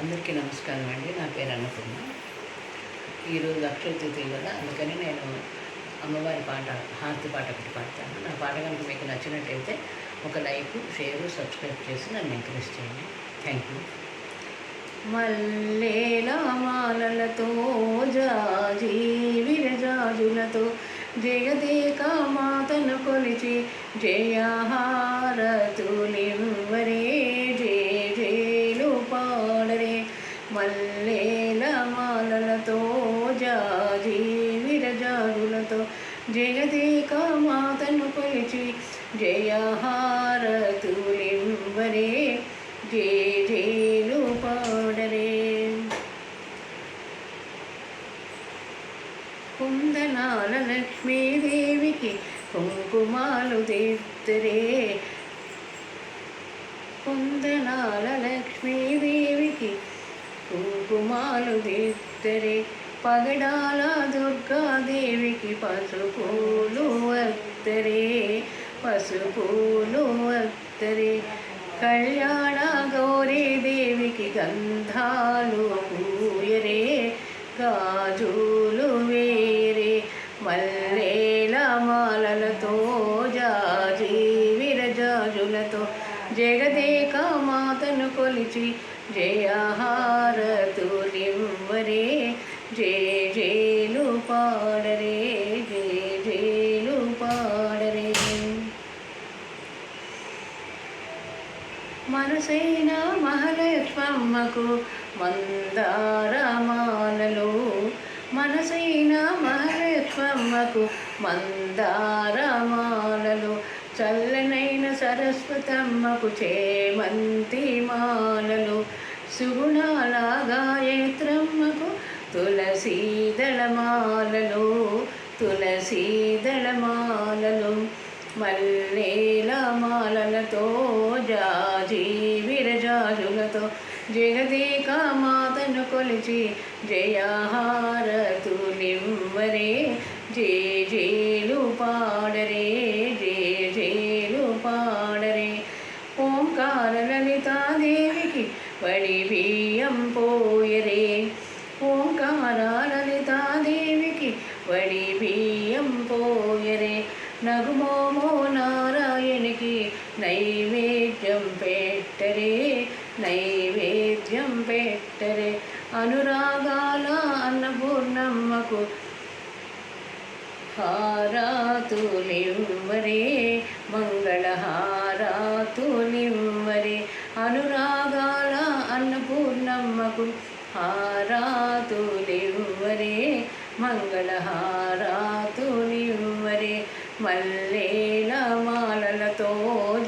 అందరికీ నమస్కారం అండి. నా పేరు అన్నపూర్ణ. ఈరోజు అక్షయ తృతీయ కదా, అందుకని నేను అమ్మవారి పాట, హారతి పాట ఒకటి పాడతాను. నా పాట కనుక మీకు నచ్చినట్టయితే ఒక లైక్, షేర్, సబ్స్క్రైబ్ చేసి నన్ను ఎంకరేజ్ చేయండి. Thank you. మల్లేల మాలలతో జాజి విరజాజులతో జగదేక మాతను కొలిచి జయహారతులివ్వరే, జేలు పాడరే. మల్లేల మాలలతో జాజి విరజాజులతో జగదేక మాతను కొలిచి జయహారతులివ్వరే, జేలు పాడరే. కుందనాల లక్ష్మీదేవికి కుంకుమాలు దిద్దరే, కుందనాల లక్ష్మీదేవికి కుంకుమాలు దిద్దరే. పగడాల దుర్గాదేవికి పసుపూలు వద్దరే, పసుపూలు వద్దరే. కళ్యాణ గౌరీదేవికి గంధాలు పూయరే, గాజులు వేరే. మల్లేల మాలలతో జాజి విరజాజులతో జగదేక మాతను కొలిచి జయహారతులివ్వరే, జేలు పాడరే, జేలు పాడరే. మనసైన మహాలక్ష్మమ్మకు మందారమాలలు, మనసైన మహాలక్ష్మమ్మకు మందారమాలలు. చల్లనైన సరస్వతమ్మకు చేమంతి మాలలు, సుగుణాల గాయత్రమ్మకు తులసీదళమాలలు, తులసీదళమాలలు. మల్లేల మాలలతో జాజి విరజాజులతో జగదేక మాతను కొలిచి జయహారతులివ్వరే, జేలు పాడరే, జేలు పాడరే. ఓంకార లలితాదేవికి వడి బియ్యం పోయరే, ఓంకార లలితాదేవికి వడి బియ్యం పోయరే. నగుమోమో నారాయణికి నైవేద్యం పెట్టరే, నైవేద్యం పెట్టరే. అనురాగాల అన్నపూర్ణమ్మకు హారతులివ్వరే, మంగళహారతులివ్వరే. అనురాగాల అన్నపూర్ణమ్మకు హారతులివ్వరే, మంగళహారతులివ్వరే. మల్లేల మాలలతో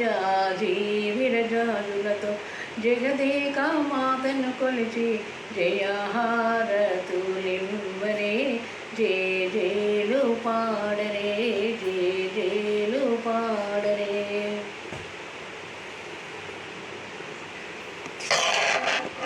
జాజి విరజాజులతో జగదేక మాతను కొలిచి జయహారతులివ్వరే, జేలు పాడరే.